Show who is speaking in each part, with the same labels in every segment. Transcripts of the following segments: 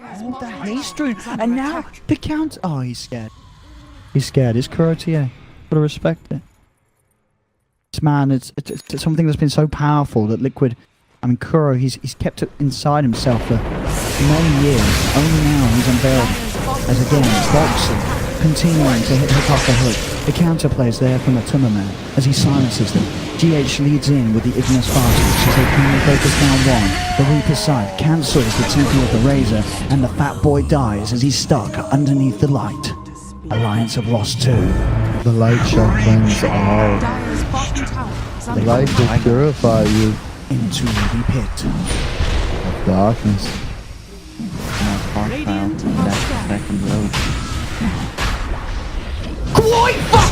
Speaker 1: Oh, the haste rune. And now the count. Oh, he's scared. He's scared. It's Kuro TA. Gotta respect it. This man, it's something that's been so powerful that Liquid. I mean, Kuro, he's kept it inside himself for many years. Only now he's unveiled as again, boxing, continuing to hit off the hook. The counterplay is there from the Timmerman as he silences them. GH leads in with the Ignis Fatics as they finally focus down one. The Reaper's side cancels the TP of the Razor, and the Fat Boy dies as he's stuck underneath the light. Alliance have lost two.
Speaker 2: The light shall cleanse all. The light will purify you
Speaker 1: into the pit
Speaker 2: of darkness.
Speaker 3: Second road.
Speaker 1: Quite fuck!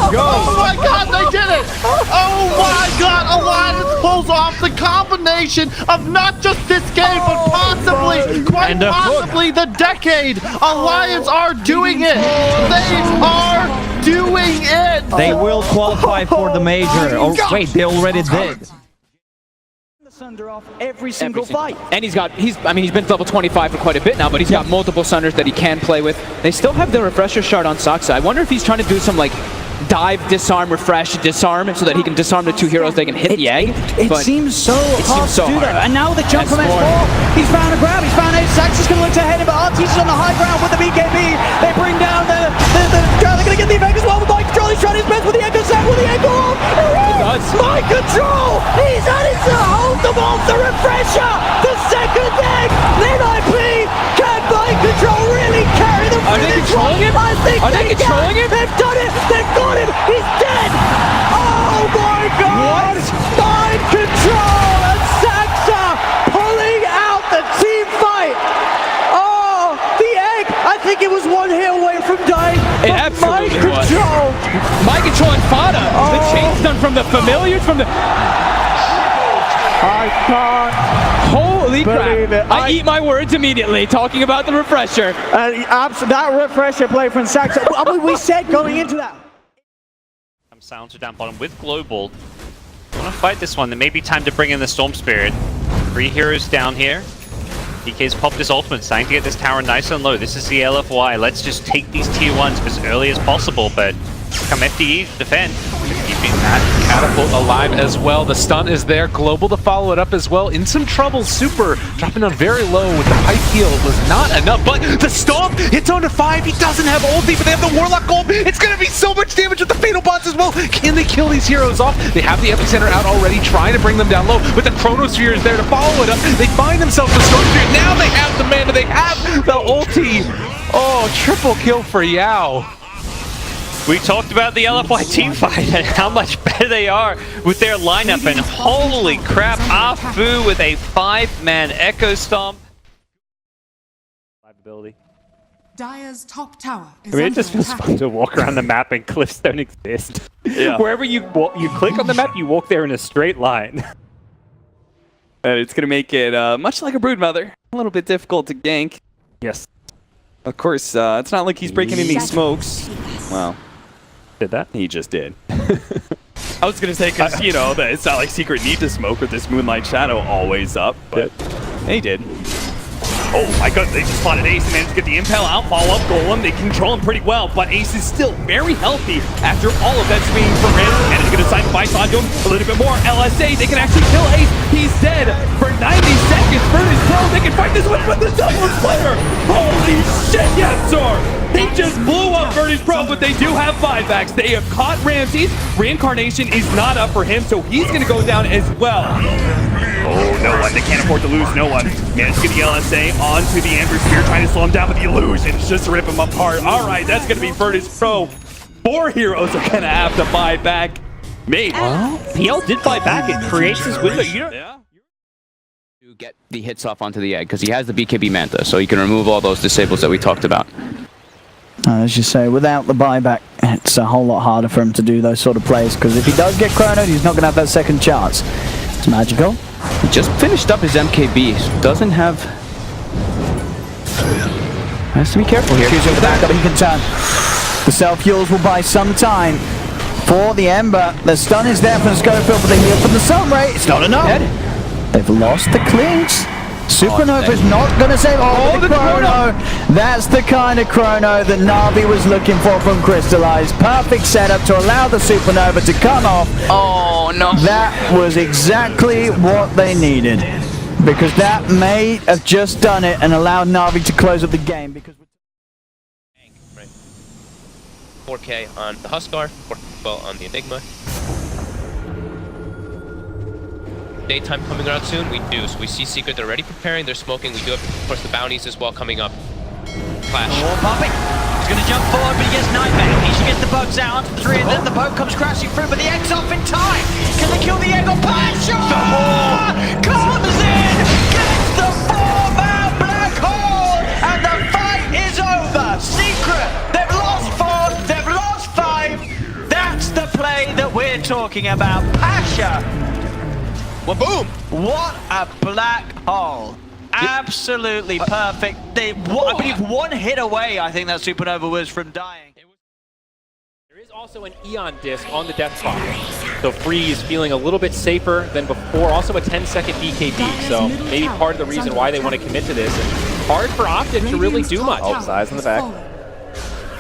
Speaker 4: Oh my god, they did it! Oh my god, Alliance pulls off the combination of not just this game, but possibly, quite possibly the decade! Alliance are doing it! They are doing it!
Speaker 3: They will qualify for the major. Oh wait, they already did.
Speaker 1: Sunder off every single fight.
Speaker 5: And he's been level 25 for quite a bit now, but he's got multiple Sunders that he can play with. They still have the refresher shard on Saksa. I wonder if he's trying to do some like dive, disarm, refresh, disarm, so that he can disarm the two heroes, they can hit the egg.
Speaker 1: It seems so hard to do that. And now the jump from S4, he's found a grab, he's found a Saxon's gonna look to head him, but Artis is on the high ground with the BKB. They bring down the they're gonna get the effect as well with Mind Control. He's trying his best with the Echo Sack with the ankle off. Mind Control! He's had it to hold them off the refresher! The second egg! Then IP! Can Mind Control really carry them through this one? I think they controlling him? They've done it! They've got him! He's dead! Oh my god! What? Mind Control and Saxa pulling out the team fight! Oh, the egg! I think it was one hit away from dying.
Speaker 5: It absolutely
Speaker 1: Mind Control!
Speaker 5: Mind Control and Fada! The change done from the familiars, from the...
Speaker 1: I can't
Speaker 5: Holy crap!
Speaker 1: believe it.
Speaker 5: I eat my words immediately, talking about the refresher.
Speaker 1: That refresher play from Saxa. I mean, we said going into that.
Speaker 6: Sounds are down bottom with Global. I want to fight this one. There may be time to bring in the Storm Spirit. 3 heroes down here. DK's popped his ultimate, starting to get this tower nice and low. This is the LFY. Let's just take these tier 1s as early as possible, but come FDE, defend.
Speaker 7: Keeping that catapult alive as well. The stun is there. Global to follow it up as well. In some trouble. Super dropping down very low with the pipe heal. It was not enough, but the stomp hits onto 5. He doesn't have ulti, but they have the Warlock Gold. It's going to be so much damage with the Fatal Bots as well. Can they kill these heroes off? They have the Epicenter out already, trying to bring them down low, but the Chronosphere is there to follow it up. They find themselves the Storm Sphere. Now they have the mana. They have the ulti. Oh, triple kill for Yao.
Speaker 6: We talked about the LFY Teamfight and how much better they are with their lineup, and holy crap, Afu with a 5-man Echo Stomp. Ability.
Speaker 8: Dire's top tower is
Speaker 6: I mean, it just feels fun to walk around the map and cliffs don't exist. Yeah. Wherever you click on the map, you walk there in a straight line.
Speaker 9: And it's going to make it, much like a Broodmother, a little bit difficult to gank.
Speaker 6: Yes.
Speaker 9: Of course, it's not like he's breaking any smokes. Wow.
Speaker 6: Did that?
Speaker 9: He just did. I was going to say, because, you know, it's not like Secret need to smoke with this Moonlight Shadow always up, but he did.
Speaker 6: Oh my god, they just spotted Ace and managed to get the Impale out, follow up Golem. They control him pretty well, but Ace is still very healthy after all of that swinging from him. And he's going to sign Bison to him a little bit more. LSA, they can actually kill Ace. He's dead for 90 seconds. Furnace Pro, they can fight this one with the double slayer. Holy shit, yes, sir! They just blew up Furnace Pro, but they do have buybacks. They have caught Ramses. Reincarnation is not up for him, so he's going to go down as well. Oh, no one. They can't afford to lose no one. Managed to get the LSA onto the Ember Spear, trying to slow him down with the illusions, just to rip him apart. All right, that's going to be Furnace Pro. 4 heroes are going to have to buy back. Maybe. PL did buy back. It creates his window.
Speaker 5: To get the hits off onto the egg, because he has the BKB Manta, so he can remove all those disables that we talked about.
Speaker 1: As you say, without the buyback, it's a whole lot harder for him to do those sort of plays, because if he does get chronoed, he's not going to have that second chance. It's magical.
Speaker 5: He just finished up his MKB, so doesn't have... Has to be careful here.
Speaker 1: Choosing the backup, he can turn. The self-heals will buy some time. for the Ember. The stun is there from the Schofield, but the heal from the Sunray. It's not enough. They've lost the clinks. Supernova is not going to save. Oh, the chrono! That's the kind of chrono that Na'Vi was looking for from Crystallize. Perfect setup to allow the Supernova to come off.
Speaker 5: Oh, no.
Speaker 1: That was exactly what they needed. Because that may have just done it and allowed Na'Vi to close up the game. Because
Speaker 10: 4K on the Huskar, 4K on the Enigma. Daytime coming around soon? We do. So we see Secret, they're already preparing, they're smoking. We do have, of course, the bounties as well coming up. Flash.
Speaker 1: Oh, Poppy. He's going to jump forward, but he gets Nightmare. He should get the bugs out onto the tree, and then the boat comes crashing through, but the egg's off in time. Can they kill the egg on Pasha? Comes in, gets the 4-man black hole, and the fight is over. Secret, they've lost 4, they've lost 5. That's the play that we're talking about. Pasha.
Speaker 10: Well, boom!
Speaker 1: What a black hole. Absolutely perfect. I believe one hit away, I think that Supernova was from dying.
Speaker 11: There is also an Eon disc on the death spot. So Freeze feeling a little bit safer than before. Also a 10-second BKB. So maybe part of the reason why they want to commit to this. And hard for Optic to really do much.
Speaker 9: Oh, Zai's in the back.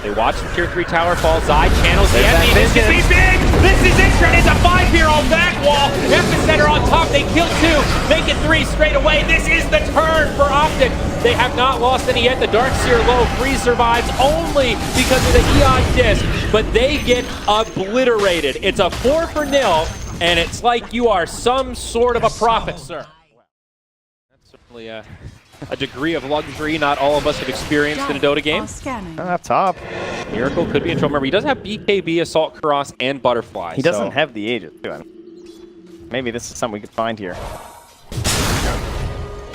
Speaker 11: They watch the tier 3 tower fall. Zai channels the enemy.
Speaker 6: This could be big! This is it! Turn into 5 here on back wall. Epicenter on top. They kill 2. Make it 3 straight away. This is the turn for Optic.
Speaker 11: They have not lost any yet. The Darkseer low. Freeze survives only because of the Eon disc. But they get obliterated. It's a 4-0. And it's like you are some sort of a prophet, sir. That's certainly a degree of luxury not all of us have experienced in a Dota game.
Speaker 9: Up top.
Speaker 11: Miracle could be in trouble. Remember, he does have BKB, Assault Cross, and Butterfly.
Speaker 9: He doesn't have the Aegis, too. Maybe this is something we could find here.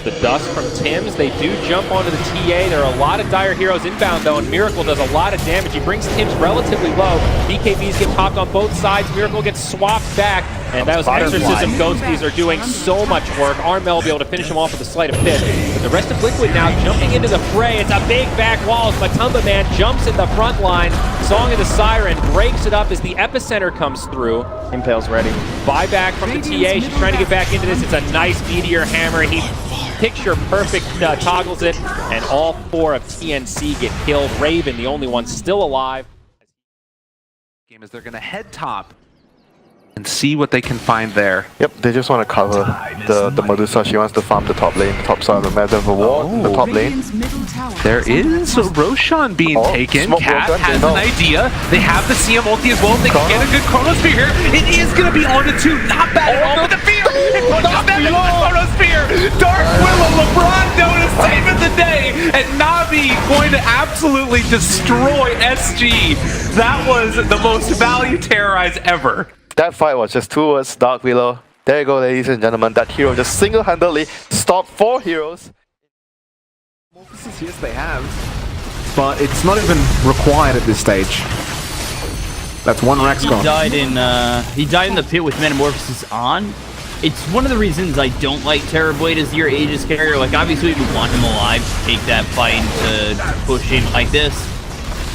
Speaker 11: The dust from Tims, they do jump onto the TA. There are a lot of dire heroes inbound, though, and Miracle does a lot of damage. He brings Tims relatively low. BKBs get popped on both sides. Miracle gets swapped back, and those Exorcism Ghosties are doing so much work. Armel will be able to finish him off with a sleight of fist. But the rest of Liquid now jumping into the fray. It's a big back wall as Matumba Man jumps in the front line. Song of the Siren breaks it up as the Epicenter comes through.
Speaker 9: Impale's ready.
Speaker 11: Buyback from the TA. She's trying to get back into this. It's a nice Meteor Hammer. He picture perfect toggles it, and all 4 of TNC get killed. Raven, the only one still alive.
Speaker 7: Game is they're going to head top and see what they can find there.
Speaker 12: Yep, they just want to cover the Medusa. She wants to farm the top lane, the top side of the map. They have a ward in the top lane.
Speaker 7: There is Roshan being taken. Cat has an idea. They have the CM ulti as well. They can get a good Chronosphere here. It is going to be on to 2. Not bad at all with the fear. It pushes them into the Chronosphere. Dark Willow, LeBron Dota saving the day. And Na'Vi going to absolutely destroy SG. That was the most value terrorize ever.
Speaker 12: That fight was just towards Dark Willow. There you go, ladies and gentlemen. That hero just single-handedly stopped 4 heroes.
Speaker 13: Yes, they have. But it's not even required at this stage. That's 1 Rax gone.
Speaker 14: He died in the pit with Metamorphosis on. It's one of the reasons I don't like Terrorblade as your Aegis carrier. Like, obviously you want him alive to take that fight to push in like this.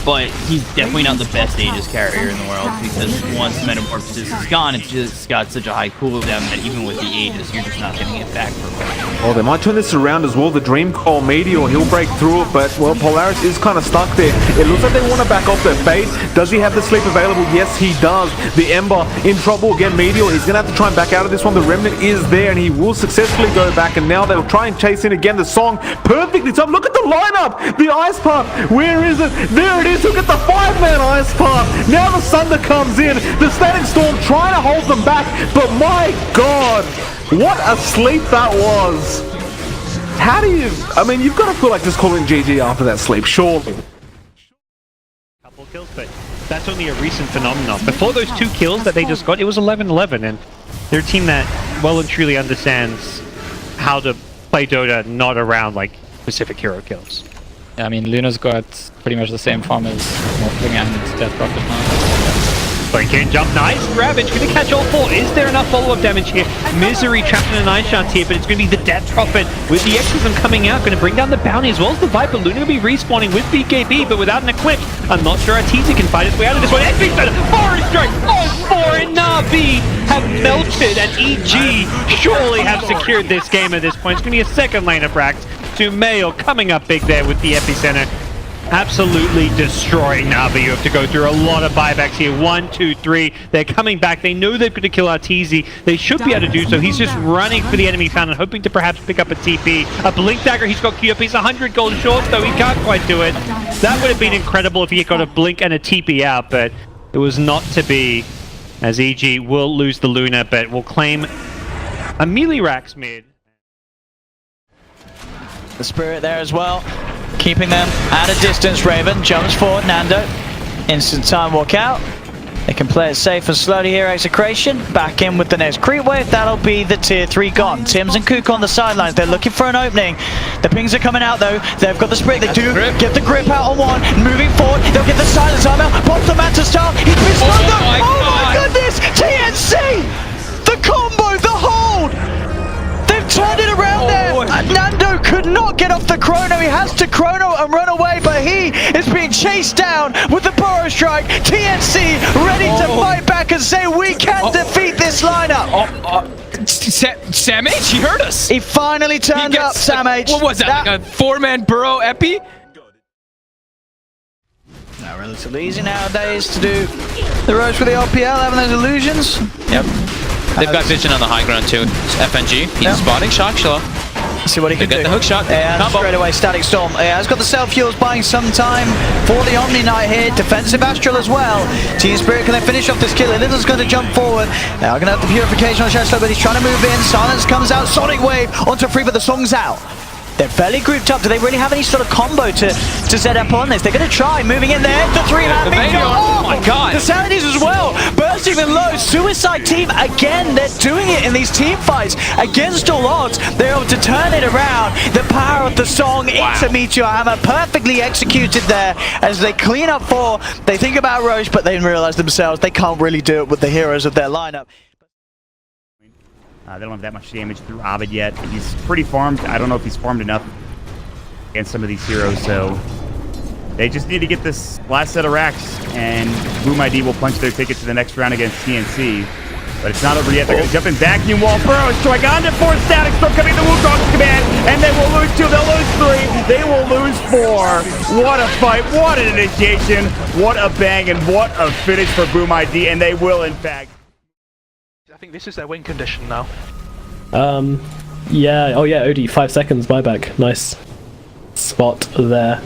Speaker 14: But he's definitely not the best Aegis carrier in the world, because once Metamorphosis is gone, it's just got such a high cooldown that even with the Aegis, you're just not getting it back for a while.
Speaker 13: Oh, they might turn this around as well. The Dream Call Meteor, he'll break through it, but, well, Polaris is kind of stuck there. It looks like they want to back off their base. Does he have the sleep available? Yes, he does. The Ember in trouble again. Meteor, he's going to have to try and back out of this one. The Remnant is there, and he will successfully go back, and now they'll try and chase in again. The Song perfectly timed. Look at the lineup! The Ice Path, where is it? There it is. Look at the 5-man Ice Path. Now the Sunder comes in. The Static Storm trying to hold them back, but my God, what a sleep that was. How do you... I mean, you've got to feel like just calling GG after that sleep, surely.
Speaker 15: Couple kills, but that's only a recent phenomenon. Before those 2 kills that they just got, it was 11-11, and they're a team that well and truly understands how to play Dota, not around like specific hero kills.
Speaker 16: Yeah, I mean, Luna's got pretty much the same farm as Morphling and Death Prophet now.
Speaker 15: But he can't jump. Nice Ravage, gonna catch all 4. Is there enough follow-up damage here? Misery trapped in an Ice Shot here, but it's gonna be the Death Prophet with the Exorcism coming out, gonna bring down the bounty as well as the Viper. Luna gonna be respawning with BKB, but without an equip. I'm not sure Arteezy can fight his way out of this one. XP Center, Forest Strike, all 4, and Na'Vi have melted, and EG surely have secured this game at this point. It's gonna be a second lane of Rax to Mayo coming up big there with the Epicenter. Absolutely destroying Na'Vi. You have to go through a lot of buybacks here. 1, 2, 3. They're coming back. They know they're going to kill Arteezy. They should be able to do so. He's just running for the enemy fountain, hoping to perhaps pick up a TP. A Blink Dagger. He's got Q up. He's 100 gold short, though. He can't quite do it. That would have been incredible if he had got a Blink and a TP out, but it was not to be, as EG will lose the Luna, but will claim a melee Rax mid.
Speaker 1: The Spirit there as well, keeping them at a distance. Raven jumps forward, Nando, instant time walk out. They can play it safe and slowly here. Execration back in with the next creep wave. That'll be the tier 3 gone. Tims and Kook on the sidelines. They're looking for an opening. The pings are coming out though. They've got the Spirit. They do get the grip out on one. Moving forward, they'll get the silence arm out. Pops the Manta Star. He's been slowed though. Oh my goodness! TNC! The combo, the hold! They've turned it around there. Nando could not get off the chrono. He has to chrono and run away, but he is being chased down with the Burrow Strike. TNC ready to fight back and say we can defeat this lineup.
Speaker 5: Sam H, he heard us.
Speaker 1: He finally turned up, Sam H.
Speaker 5: What was that? Like a 4-man Burrow epi?
Speaker 1: Now relatively easy nowadays to do the roast for the LPL, having those illusions.
Speaker 5: Yep. They've got vision on the high ground too. It's FNG. He's spotting Shockshilla.
Speaker 1: See what he can do.
Speaker 5: Get the hook shot.
Speaker 1: Yeah, straight away, Static Storm. Yeah, has got the self-heals, buying some time for the Omni Knight here. Defensive Astral as well. Team Spirit, can they finish off this kill? Little's going to jump forward. Now going to have the Purification on Shashlo, but he's trying to move in. Silence comes out. Sonic Wave onto Free, but the song's out. They're fairly grouped up. Do they really have any sort of combo to set up on this? They're going to try moving in there. The 3-man Meteor.
Speaker 5: Oh my god.
Speaker 1: The Sanities as well. Bursting them low. Suicide Team again. They're doing it in these team fights against all odds. They're able to turn it around. The power of the song into Meteor Hammer. Perfectly executed there as they clean up 4. They think about Roche, but they realize themselves they can't really do it with the heroes of their lineup.
Speaker 16: They don't have that much damage through Ovid yet. He's pretty farmed. I don't know if he's farmed enough against some of these heroes, so they just need to get this last set of racks, and Boom ID will punch their ticket to the next round against TNC. But it's not over yet. They're going to jump in vacuum wall. Burrow strike onto 4 Static Storm coming to Wukong's command, and they will lose 2. They'll lose 3. They will lose 4. What a fight. What an initiation. What a bang, and what a finish for Boom ID, and they will, in fact.
Speaker 17: I think this is their win condition now.
Speaker 18: Yeah. Oh yeah, OD, 5 seconds buyback. Nice spot there.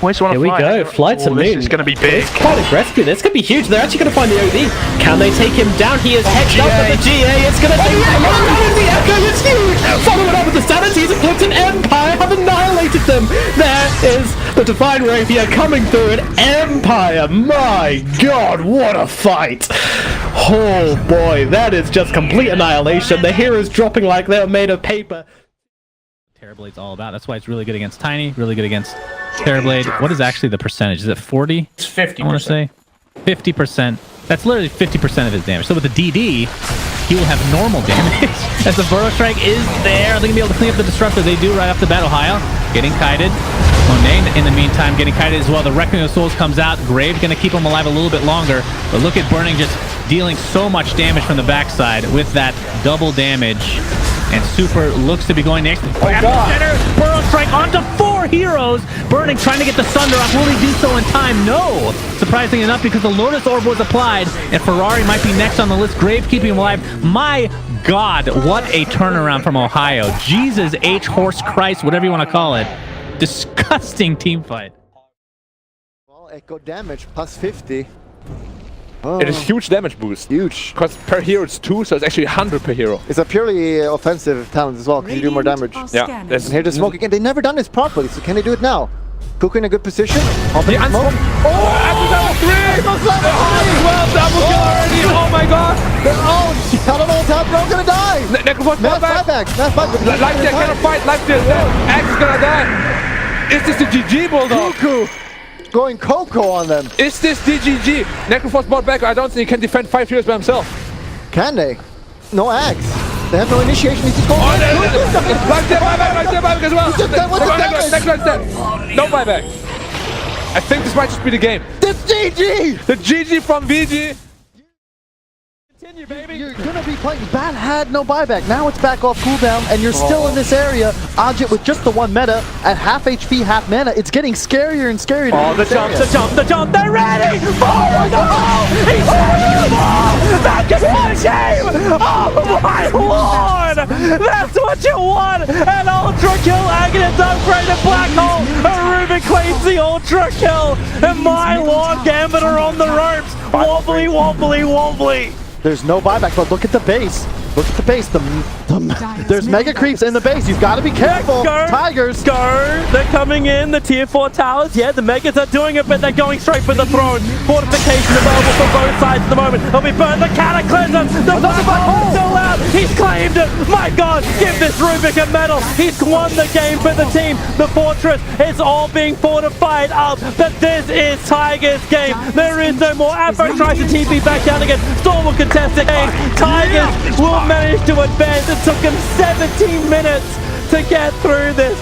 Speaker 18: Here we go, fly to moon.
Speaker 17: This is going to be big.
Speaker 18: It's quite aggressive. This could be huge. They're actually going to find the OD. Can they take him down? He is hedged up with the GA. It's going to take him down. The Echo is huge. Follow it up with the Sanities and Clifton Empire have annihilated them. There is the Divine Rapier coming through, and Empire. My god, what a fight. Oh boy, that is just complete annihilation. The heroes dropping like they're made of paper.
Speaker 19: Terrorblade's all about. That's why it's really good against Tiny, really good against Terrorblade. What is actually the percentage? Is it 40?
Speaker 17: It's 50%.
Speaker 19: I want to say 50%. That's literally 50% of his damage. So with the DD, he will have normal damage. As the Burrow Strike is there, are they going to be able to clean up the Disruptor? They do right off the bat. Ohio getting kited. Monet, in the meantime, getting kited as well. The Reckoning of Souls comes out. Grave going to keep him alive a little bit longer. But look at Burning just dealing so much damage from the backside with that double damage. And Super looks to be going next. Oh god! Burrow Strike onto 4 heroes. Burning trying to get the Sunder off. Will he do so in time? No! Surprisingly enough, because the Lotus Orb was applied, and Ferrari might be next on the list. Grave keeping him alive. My god, what a turnaround from Ohio. Jesus H. Horse Christ, whatever you want to call it. Disgusting team fight.
Speaker 20: Well, echo damage plus 50.
Speaker 21: It is huge damage boost.
Speaker 20: Huge.
Speaker 21: Because per hero it's 2, so it's actually 100 per hero.
Speaker 20: It's a purely offensive talent as well, because you do more damage.
Speaker 21: Yeah.
Speaker 20: And here to smoke again. They've never done this properly, so can they do it now? Kuku in a good position. Hopping in smoke.
Speaker 21: Level 3! Well, double kill already! Oh my god!
Speaker 20: Oh, I don't know what's happening. I'm gonna die! Mass buyback! Mass buyback!
Speaker 21: Life Steal cannot fight! Life Steal dead! Axe is gonna die! Is this the GG Bulldog?
Speaker 20: Kuku! going Coco on them.
Speaker 21: Is this DGG? Necroforce brought back. I don't think he can defend 5 heroes by himself.
Speaker 20: Can they? No axe. They have no initiation. He's just going.
Speaker 21: Buyback as well. Next one's dead. No buyback. I think this might just be the game.
Speaker 20: The GG!
Speaker 21: The GG from VG.
Speaker 4: You're gonna be playing. Bat had no buyback. Now it's back off cooldown, and you're still in this area. Ajit with just the 1 meta at half HP, half mana. It's getting scarier and scarier.
Speaker 1: Oh, the jump, the jump, the jump. They're ready for the ball. He's ready the ball. That just won a game. Oh my lord! That's what you want. An ultra kill. Aghanim's upgraded black hole. Ruben claims the ultra kill, and my lord, Gambit are on the ropes. Wobbly, wobbly, wobbly.
Speaker 4: There's no buyback, but look at the base. Look at the base. There's mega creeps in the base. You've got to be careful. Tigers.
Speaker 1: Go. They're coming in. The tier 4 towers. Yeah, the megas are doing it, but they're going straight for the throne. Fortification available for both sides at the moment. They'll be burned. The cataclysm. The black hole still out. He's claimed it. My God, give this Rubik a medal. He's won the game for the team. The fortress is all being fortified up. But this is Tiger's game. There is no more. Apo tries to TP back down again. Storm will contest the game. Tigers will manage to advance. It took him 17 minutes to get through this.